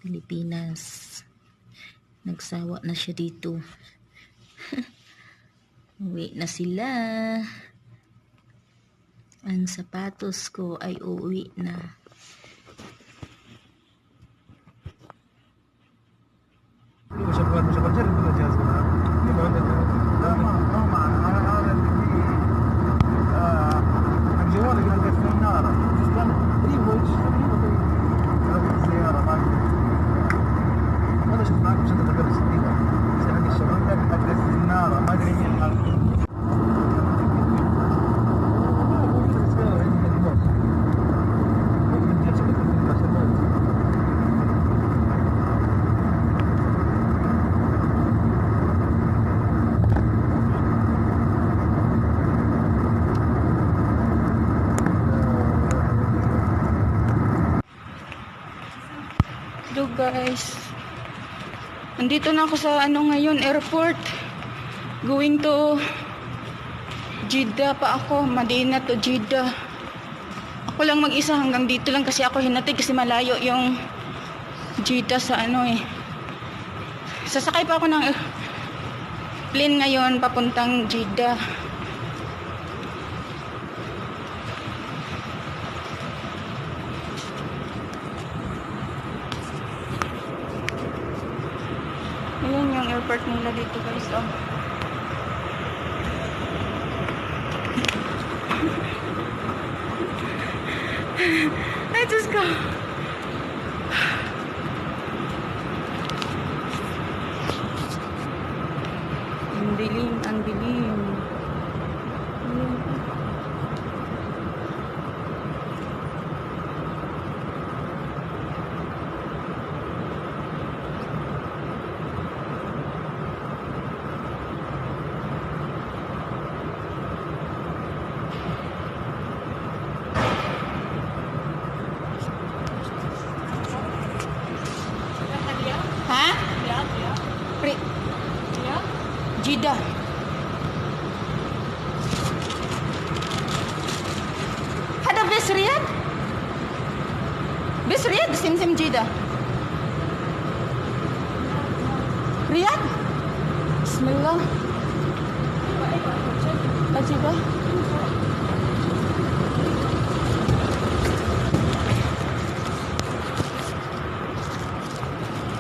Pilipinas. Nagsawa na siya dito. Uwi na sila. Ang sapatos ko ay uuwi na. Hello guys, nandito na ako sa ngayon, airport. Going to Jeddah pa ako, Medina to Jeddah. Ako lang mag-isa, hanggang dito lang kasi ako hinatid kasi malayo yung Jeddah sa Sasakay pa ako ng plane ngayon papuntang Jeddah. Ayan yung airport nila dito guys. Let's just go. Ang dilim, ang dilim. ها؟ جدة. هذا بس رياض؟ بس رياض سمسم جدة. رياض؟ بسم الله. أجيبه.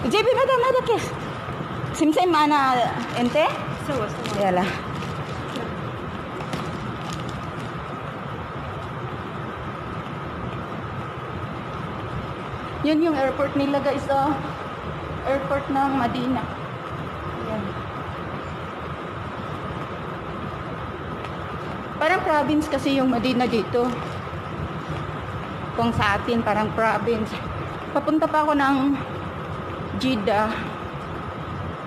جيبي ماذا كيف سمسم معنا انت سوا يلا yun yung airport nila guys, airport ng Medina. Yan. Parang province kasi yung Medina dito, kung sa atin parang province. Papunta pa ako ng Jeddah.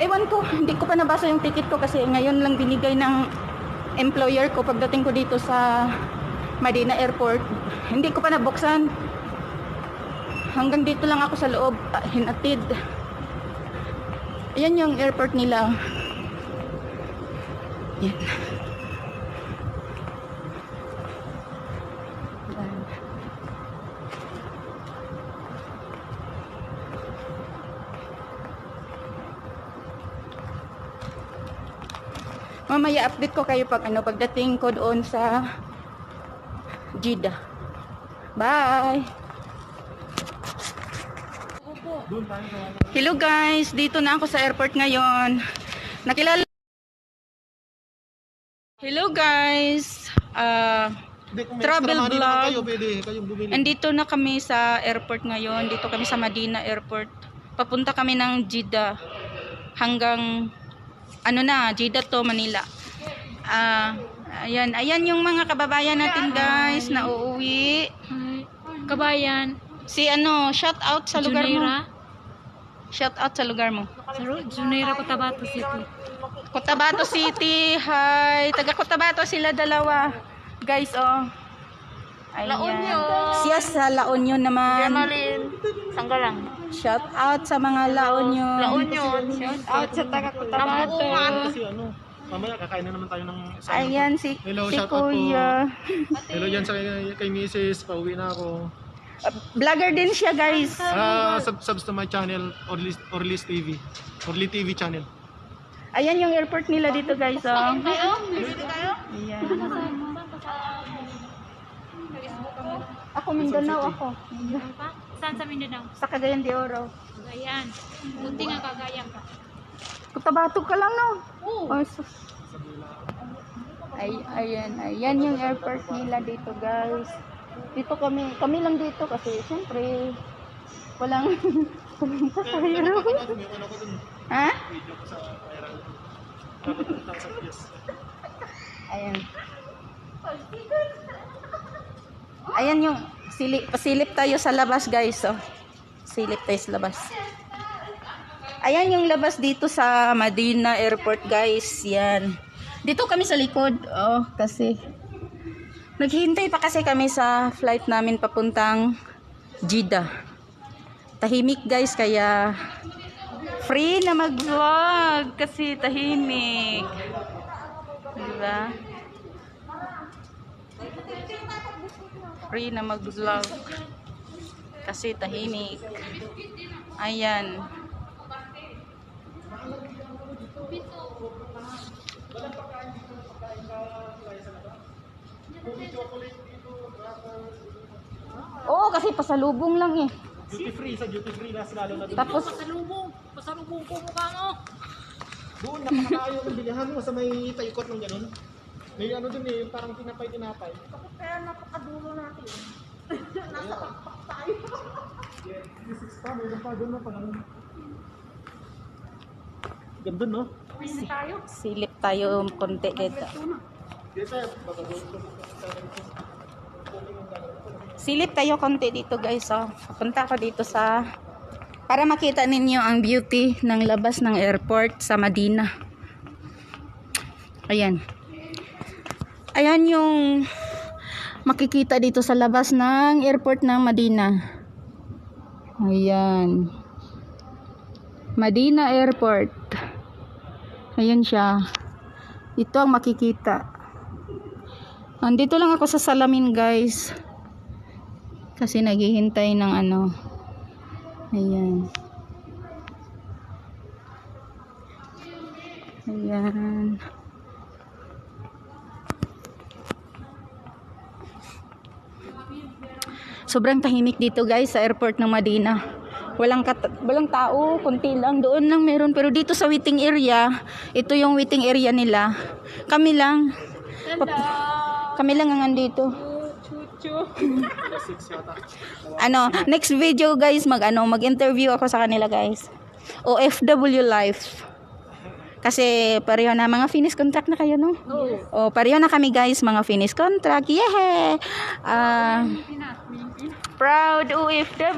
Ewan ko, hindi ko pa nabasa yung ticket ko kasi ngayon lang binigay ng employer ko pagdating ko dito sa Medina Airport. Hindi ko pa nabuksan. Hanggang dito lang ako sa loob, hinatid. Ayan yung airport nila. Yan. Mamaya update ko kayo pagdating ko doon sa Jeddah. Bye! Hello guys, dito na ako sa airport ngayon. Nakilala. Hello guys. Travel vlog. Andito na kami sa airport ngayon. Dito kami sa Medina Airport. Papunta kami ng Jeddah. Hanggang Jeddah to Manila. Ayan yung mga kababayan natin guys na uuwi. Kabayan. Si shout out sa lugar mo. Shout out sa lugar mo. Junaira, Cotabato City. Cotabato City. Hi. Taga Cotabato sila dalawa. Guys, Ayan. La Union. Siya sa La Union naman. Germalyn. Sanggalang. Shout out sa mga La Union. La Union. Shout out sa taga Cotabato. Kasi mamaya kakain na naman tayo ng Ayan si Hello, si shout out po. Kuya. Hello dyan sa kay Mrs. Pauwi na ako. Vlogger din siya, guys. Subs to my channel, Orlis TV. Orly TV channel. Ayan yung airport nila dito, guys. Oh. Ayan. Ako Mindanao ako. Saan sa Mindanao? Sa Cagayan de Oro. Cagayan. Buti nga Cagayan ka. Kutabato ka lang, no? Oh, sus. Ayan yung airport nila dito, guys. Dito kami lang dito kasi siyempre walang pasahero. Ha? Ayan yung pasilip tayo sa labas, guys. Oh. Silip tayo sa labas. Ayan yung labas dito sa Medina Airport, guys. Yan. Dito kami sa likod. Oh, kasi naghihintay pa kasi kami sa flight namin papuntang Jeddah. Tahimik, guys, kaya free na mag-vlog kasi tahimik. Diba? Free na mag-vlog kasi tahimik. Ayan. Oo, kasi pasalubong lang eh. Duty free, sa duty free na lalo na doon. Tapos, Pasalubong ko mukha mo. Doon, napakalayo ng bilihan mo sa may tayukot ng ganun. May ano dun eh, parang tinapay-tinapay. kaya napakadulo natin. Nasa pakpak tayo. Yes, pa, mayroon pa doon na pa ganun. Ganda, no? Silip tayo konti dito. Dito, Silip tayo konti dito, guys. Oh. Punta ako dito para makita ninyo ang beauty ng labas ng airport sa Medina. Ayan. Ayan yung makikita dito sa labas ng airport ng Medina. Ayan. Medina Airport. Ayan siya. Ito ang makikita. Nandito lang ako sa salamin, guys. Kasi naghihintay ng ano. Ayan. Ayan. Sobrang tahimik dito, guys, sa airport ng Medina. Walang tao, konti lang. Doon lang meron. Pero dito sa waiting area, ito yung waiting area nila. Kami lang. Kami lang ang andito. Next video, guys, mag-interview ako sa kanila, guys. OFW life. Kasi pareho na mga finish contract na kayo, no? O pareho na kami, guys, mga finish contract. Yeah. Proud OFW.